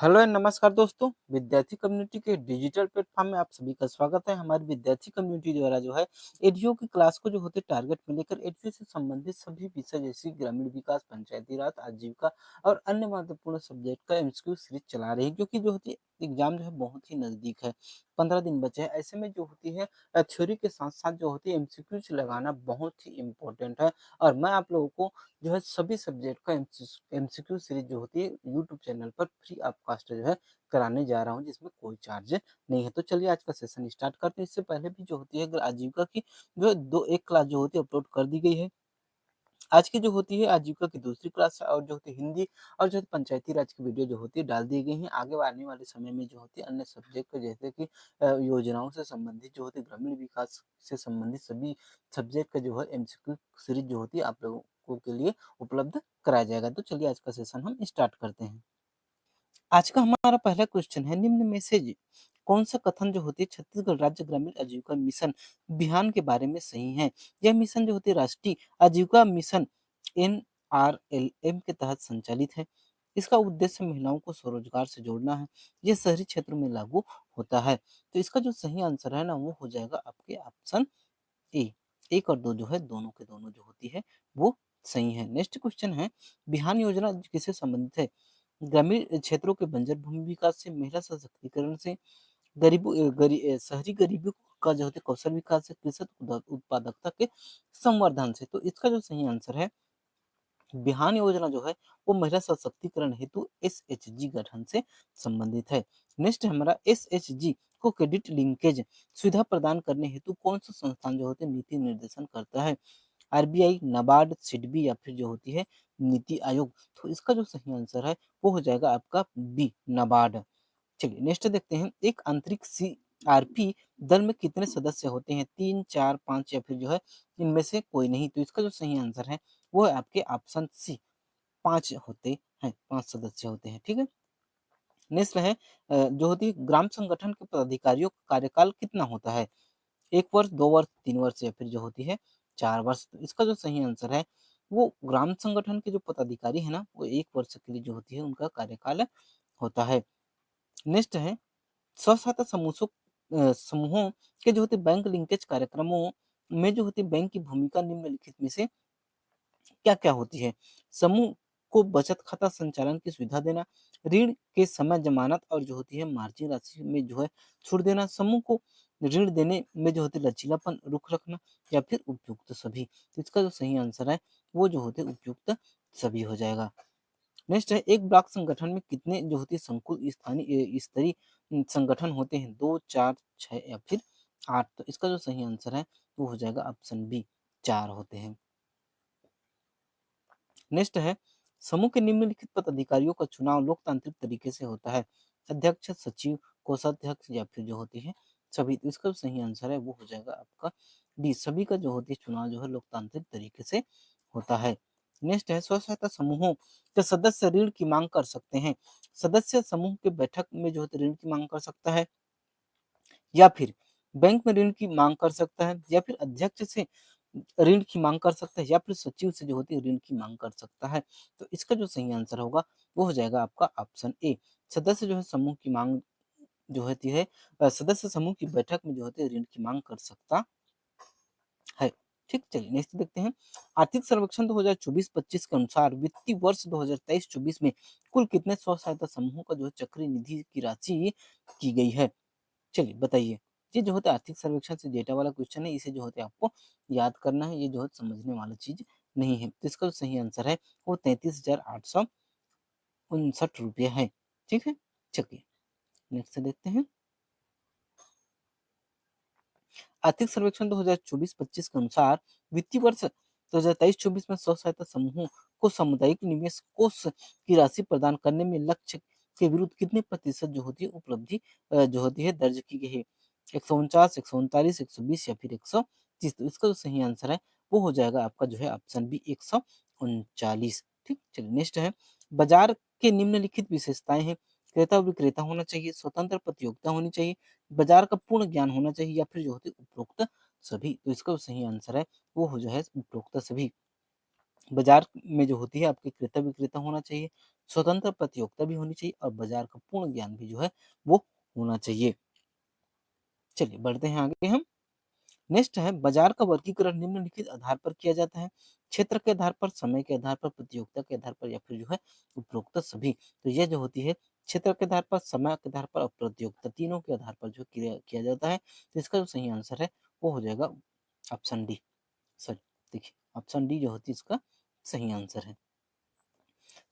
Hello and नमस्कार दोस्तों, विद्यार्थी कम्युनिटी के डिजिटल प्लेटफॉर्म में आप सभी का स्वागत है। हमारी विद्यार्थी कम्युनिटी द्वारा जो है एडीओ की क्लास को जो होते टारगेट में लेकर एडीओ से संबंधित सभी विषय जैसे ग्रामीण विकास, पंचायती राज, आजीविका और अन्य महत्वपूर्ण सब्जेक्ट का एमसीक्यू सीरीज चला रही है, क्योंकि जो होती है एग्जाम जो है बहुत ही नजदीक है। 15 दिन बचे हैं। ऐसे में जो होती है थ्योरी के साथ साथ जो होती है एमसीक्यू लगाना बहुत ही इम्पोर्टेंट है। और मैं आप लोगों को जो है सभी सब्जेक्ट का एमसीक्यू सीरीज जो होती है यूट्यूब चैनल पर फ्री ऑफ कॉस्ट जो है कराने जा रहा हूँ, जिसमें कोई चार्ज नहीं है। तो चलिए आज का सेशन स्टार्ट करते हैं। इससे पहले भी जो होती है अगर आजीविका की जो है दो एक क्लास जो होती है अपलोड कर दी गई है। आज की जो होती है आजीविका की दूसरी क्लास है, और जो होती है हिंदी और जो है पंचायती राज की वीडियो जो होती है डाल दी गई है। आगे आने वाले समय में जो होती है अन्य सब्जेक्ट जैसे कि योजनाओं से संबंधित जो होती है ग्रामीण विकास से संबंधित सभी सब्जेक्ट का जो है एमसीक्यू सीरीज जो होती है आप लोगों के लिए उपलब्ध कराया जाएगा। तो चलिए आज का सेशन हम स्टार्ट करते हैं। आज का हमारा पहला क्वेश्चन है, निम्न में से कौन सा कथन जो होती है छत्तीसगढ़ राज्य ग्रामीण आजीविका मिशन बिहान के बारे में सही है। यह मिशन जो होती है राष्ट्रीय आजीविका मिशन NRLM के तहत संचालित है। इसका उद्देश्य महिलाओं को स्वरोजगार से जोड़ना है। यह शहरी क्षेत्रों में लागू होता है। तो इसका जो सही आंसर है ना वो हो जाएगा आपके ऑप्शन ए। एक और दो जो है दोनों के दोनों जो होती है वो सही है। नेक्स्ट क्वेश्चन है, बिहान योजना किससे संबंधित है। ग्रामीण क्षेत्रों के बंजर भूमि विकास से, महिला सशक्तिकरण से, शहरी गरीबी का जो होता है कौशल विकास से, कृषि उत्पादकता के संवर्धन से। तो इसका जो सही आंसर है बिहान योजना जो है वो महिला सशक्तिकरण हेतु SHG गठन से संबंधित है। नेक्स्ट हमारा SHG को क्रेडिट लिंकेज सुविधा प्रदान करने हेतु कौन सा संस्थान जो होते हैं नीति निर्देशन करता है। RBI, नाबार्ड, सिडबी या फिर जो होती है नीति आयोग। तो इसका जो सही आंसर है वो हो जाएगा आपका बी, नाबार्ड। चलिए नेक्स्ट देखते हैं, एक आंतरिक CRP दल में कितने सदस्य होते हैं। 3, 4, 5 या फिर जो है इनमें से कोई नहीं। तो इसका जो सही आंसर है वो है आपके ऑप्शन सी, 5 होते हैं, 5 सदस्य होते हैं। ठीक है। नेक्स्ट है जो होती है ग्राम संगठन के पदाधिकारियों का कार्यकाल कितना होता है। 1 वर्ष, 2 वर्ष, 3 वर्ष या फिर जो होती है 4 वर्ष। तो इसका जो सही आंसर है वो ग्राम संगठन के जो पदाधिकारी है ना वो 1 वर्ष के लिए जो होती है उनका कार्यकाल होता है। नेक्स्ट है स्व-सहायता समूहों के जो होते बैंक लिंकेज कार्यक्रमों में जो होती है बैंक की भूमिका निम्नलिखित में से क्या-क्या होती है? समूह को बचत खाता संचालन की सुविधा देना, ऋण के समय जमानत और जो होती है मार्जिन राशि में जो है छूट देना, समूह को ऋण देने में जो होती है लचीलापन रुख रखना या फिर उपयुक्त सभी। तो इसका जो सही आंसर है वो जो होते हैं उपयुक्त सभी हो जाएगा। नेक्स्ट है, एक ब्लॉक संगठन में कितने जो होती है संकुल स्थानीय स्तरीय संगठन होते हैं। 2, 4, 6 या फिर 8। तो इसका जो सही आंसर है वो हो जाएगा ऑप्शन बी, 4 होते हैं। नेक्स्ट है, समूह के निम्नलिखित पदाधिकारियों का चुनाव लोकतांत्रिक तरीके से होता है। अध्यक्ष, सचिव, कोषाध्यक्ष या फिर जो होती है सभी। तो इसका जो सही आंसर है वो हो जाएगा आपका डी, सभी का जो होती है चुनाव जो है लोकतांत्रिक तरीके से होता है। नेक्स्ट है, स्व सहायता समूहों के सदस्य ऋण की मांग कर सकते हैं। सदस्य समूह के बैठक में जो होती है ऋण की मांग कर सकता है, या फिर बैंक में ऋण की मांग कर सकता है, या फिर अध्यक्ष से ऋण की मांग कर सकता है, या फिर सचिव से जो होती है ऋण की मांग कर सकता है। तो इसका जो सही आंसर होगा वो हो जाएगा आपका ऑप्शन ए। सदस्य जो है समूह की मांग जो होती है सदस्य समूह की बैठक में जो होती है ऋण की मांग कर सकता है। ठीक, चलिए नेक्स्ट देखते हैं। आर्थिक सर्वेक्षण 2024-25 के अनुसार वित्तीय वर्ष 2023-24 में कुल कितने स्व सहायता समूहों का जो है चक्रीय निधि की राशि की गई है। चलिए बताइए। ये जो होता है आर्थिक सर्वेक्षण से डेटा वाला क्वेश्चन है, इसे जो होता है आपको याद करना है, ये जो है समझने वाला चीज़ नहीं है। तो इसका जो सही आंसर है वो 33,859 रुपये है। ठीक है? चलिए नेक्स्ट देखते हैं। आर्थिक सर्वेक्षण 2024-25 के अनुसार वित्तीय वर्ष 2023-24 में स्व सहायता समूहों को सामुदायिक निवेश कोष की राशि प्रदान करने में लक्ष्य के विरुद्ध कितने प्रतिशत जो होती है उपलब्धि जो होती है दर्ज की गई है। 149, 139, 120 या फिर 130। तो इसका जो सही आंसर है वो हो जाएगा आपका जो है ऑप्शन बी, 139। ठीक, चलिए नेक्स्ट है, बाजार के निम्नलिखित विशेषताएं हैं। क्रेता और विक्रेता होना चाहिए, स्वतंत्र प्रतियोगिता होनी चाहिए, बाजार का पूर्ण ज्ञान होना चाहिए, या फिर जो होते हैं उपरोक्त सभी। तो इसका जो सही आंसर है वो जो है उपरोक्त सभी। बाजार में जो होती है आपके क्रेता विक्रेता होना चाहिए, स्वतंत्र प्रतियोगिता भी होनी चाहिए और बाजार का पूर्ण ज्ञान भी जो है वो होना चाहिए। चलिए बढ़ते हैं आगे हम। नेक्स्ट है बाजार का वर्गीकरण निम्नलिखित आधार पर किया जाता है। क्षेत्र के आधार पर, समय के आधार पर, प्रतियोगिता के आधार पर या फिर जो है उपरोक्त सभी। तो यह जो होती है क्षेत्र के आधार पर, समय के आधार पर और प्रतियोगिता तीनों के आधार पर जो किया किया जाता है। तो इसका जो सही आंसर है वो हो जाएगा ऑप्शन डी। सॉरी, देखिए ऑप्शन डी जो होती है इसका सही आंसर है।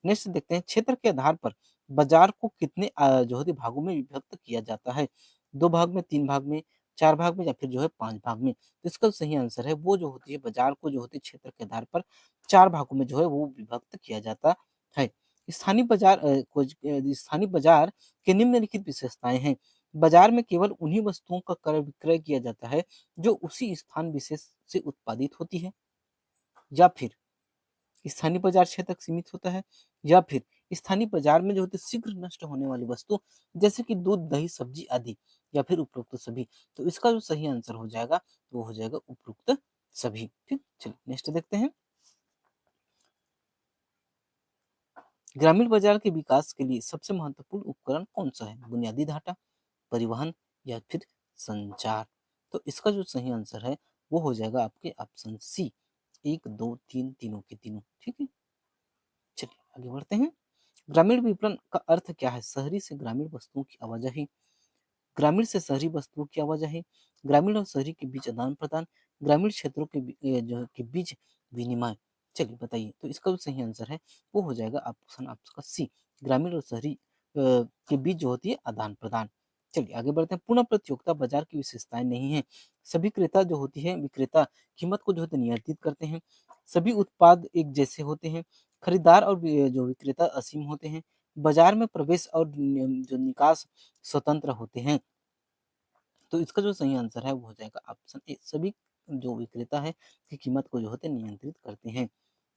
नेक्स्ट देखते हैं क्षेत्र के आधार पर बाजार को कितने जो होती है भागों में विभक्त किया जाता है। 2 भाग में, 3 भाग में, 4 भाग में या फिर जो है 5 भाग में। तो इसका सही आंसर है वो जो होती है बाजार को जो होती है क्षेत्र के आधार पर 4 भागों में जो है वो विभक्त किया जाता है। स्थानीय बाजार के निम्नलिखित विशेषताएं हैं। बाजार में केवल उन्हीं वस्तुओं का क्रय विक्रय किया जाता है जो उसी स्थान विशेष से उत्पादित होती है, या फिर स्थानीय बाजार क्षेत्र तक सीमित होता है, या फिर स्थानीय बाजार में जो होते हैं शीघ्र नष्ट होने वाली वस्तु जैसे कि दूध, दही, सब्जी आदि, या फिर उपरोक्त सभी। तो इसका जो सही आंसर हो जाएगा वो हो जाएगा उपरोक्त सभी। ठीक, चलिए नेक्स्ट देखते हैं। ग्रामीण बाजार के विकास के लिए सबसे महत्वपूर्ण उपकरण कौन सा है? बुनियादी ढांचा, परिवहन या फिर संचार। तो इसका जो सही आंसर है वो हो जाएगा आपके ऑप्शन सी, 1, 2, 3 तीनों के तीनों। ठीक है, चलिए आगे बढ़ते हैं। ग्रामीण विपणन का अर्थ क्या है? शहरी से ग्रामीण वस्तुओं की आवाजाही, ग्रामीण से शहरी वस्तुओं की आवाजाही, ग्रामीण और शहरी के बीच आदान प्रदान, ग्रामीण क्षेत्रों के जो के बीच विनिमय। चलिए बताइए, तो इसका जो सही आंसर है वो हो जाएगा ऑप्शन आपका सी, ग्रामीण और शहरी के बीच जो होती है आदान प्रदान। चलिए आगे बढ़ते हैं। पूर्ण प्रतियोगिता बाजार की विशेषताएं नहीं है। सभी क्रेता जो होती है विक्रेता कीमत को जो है नियंत्रित करते हैं। सभी उत्पाद एक जैसे होते हैं। खरीदार और जो विक्रेता असीम होते हैं। बाजार में प्रवेश और जो निकास स्वतंत्र होते हैं। तो इसका जो सही आंसर है वो हो जाएगा ऑप्शन ए, सभी जो विक्रेता है की कीमत को जो होते हैं नियंत्रित करते हैं।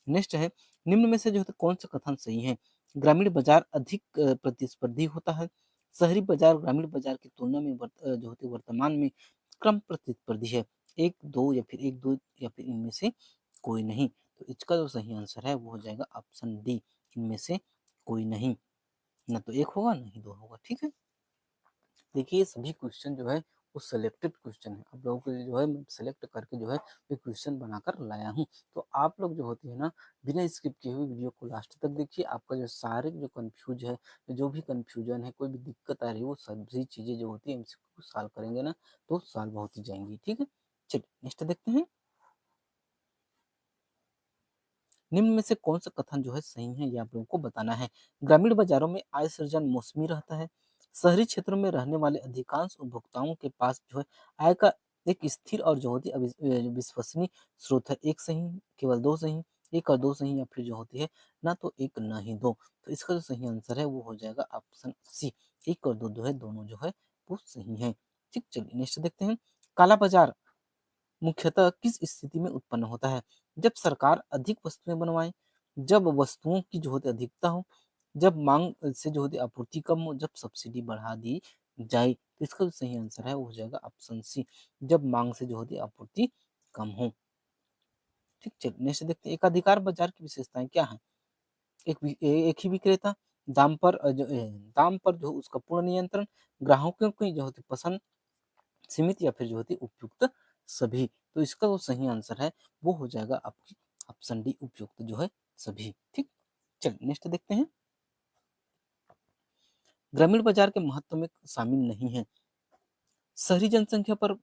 नेक्स्ट है, निम्न में से जो है कौन सा कथन सही है? ग्रामीण बाजार अधिक प्रतिस्पर्धी होता है। शहरी बाजार ग्रामीण बाजार की तुलना में जो होती है वर्तमान में कम प्रतिस्पर्धी है। 1, 2 या फिर 1, 2 या फिर इनमें से कोई नहीं। तो इसका जो सही आंसर है वो हो जाएगा ऑप्शन डी, इनमें से कोई नहीं। ना तो 1 होगा ना ही 2 होगा। ठीक है। देखिए ये सभी क्वेश्चन जो है वो सिलेक्टेड क्वेश्चन है। आप लोगों के लिए जो है मैं सेलेक्ट करके जो है ये क्वेश्चन बनाकर लाया हूँ। तो आप लोग जो होती है ना बिना स्किप किए हुए वीडियो को लास्ट तक देखिए। आपका जो सारे जो कंफ्यूज है, जो भी कंफ्यूजन है, कोई भी दिक्कत आ रही है, वो सभी चीज़ें जो होती है एमसीक्यू सॉल्व करेंगे ना तो सॉल्व होती जाएंगी। ठीक है, चलिए नेक्स्ट देखते हैं। निम्न में से कौन सा कथन जो है सही है ये आप लोगों को बताना है। ग्रामीण बाजारों में आय सृजन मौसमी रहता है। शहरी क्षेत्रों में रहने वाले अधिकांश उपभोक्ताओं के पास जो है आय का एक स्थिर और जो होती है विश्वसनीय स्रोत है। एक सही, केवल दो सही, एक और दो सही, या फिर जो होती है ना तो एक ना ही दो। तो इसका जो सही आंसर है वो हो जाएगा ऑप्शन सी, एक और दो जो है दोनों जो है वो सही है। ठीक, चलिए नेक्स्ट देखते हैं। काला बाजार मुख्यतः किस स्थिति में उत्पन्न होता है? जब सरकार अधिक वस्तुएं बनवाए, जब वस्तुओं की जो होती अधिकता हो, जब मांग से जो होती आपूर्ति कम हो, जब सब्सिडी बढ़ा दी जाए। तो इसका जो सही आंसर है वो हो जाएगा ऑप्शन सी, जब मांग से जो होती आपूर्ति कम हो। ठीक, चलिए नेक्स्ट देखते हैं। एकाधिकार बाजार की विशेषताएं क्या है? एक ही विक्रेता, दाम पर जो उसका पूर्ण नियंत्रण, ग्राहकों की जो होती पसंद, सीमित या फिर जो होती है उपयुक्त सभी। तो इसका जो सही आंसर है वो हो जाएगा आपकी ऑप्शन डी, उपयुक्त जो है सभी। ठीक, चलिए नेक्स्ट देखते हैं। ग्रामीण बाजार के महत्व में शामिल नहीं है। शहरी जनसंख्या पर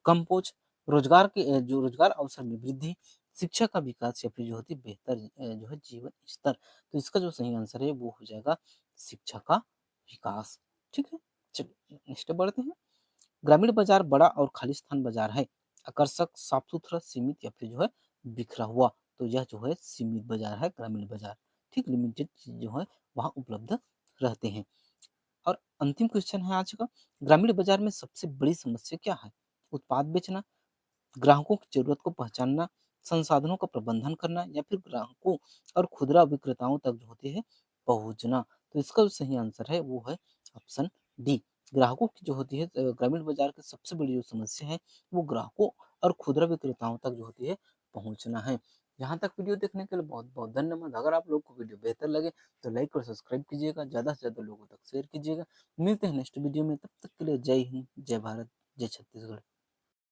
कम बोझ, रोजगार के जो रोजगार अवसर में वृद्धि, शिक्षा का विकास, या फिर जो होती है बेहतर जो है जीवन स्तर। तो इसका जो सही आंसर है वो हो जाएगा शिक्षा का विकास। ठीक है, चलिए नेक्स्ट बढ़ते हैं। ग्रामीण बाजार बड़ा और खालिस्तान बाजार है। आकर्षक, साफ सुथरा, सीमित या फिर जो है बिखरा हुआ। तो यह जो है सीमित बाजार है ग्रामीण बाजार। ठीक, लिमिटेड चीज जो है वहाँ उपलब्ध रहते हैं। और अंतिम क्वेश्चन है आज का। ग्रामीण बाजार में सबसे बड़ी समस्या क्या है? उत्पाद बेचना, ग्राहकों की जरूरत को पहचानना, संसाधनों का प्रबंधन करना, या फिर ग्राहकों और खुदरा विक्रेताओं तक जो होती है पहुंचना। तो इसका जो सही आंसर है वो है ऑप्शन डी। ग्राहकों की जो होती है ग्रामीण बाजार की सबसे बड़ी जो समस्या है वो ग्राहकों और खुदरा विक्रेताओं तक जो होती है पहुंचना है। यहाँ तक वीडियो देखने के लिए बहुत-बहुत धन्यवाद। अगर आप लोग को वीडियो बेहतर लगे तो लाइक और सब्सक्राइब कीजिएगा, ज़्यादा से ज़्यादा लोगों तक शेयर कीजिएगा। मिलते हैं नेक्स्ट वीडियो में, तब तक के लिए जय हिंद, जय भारत, जय छत्तीसगढ़।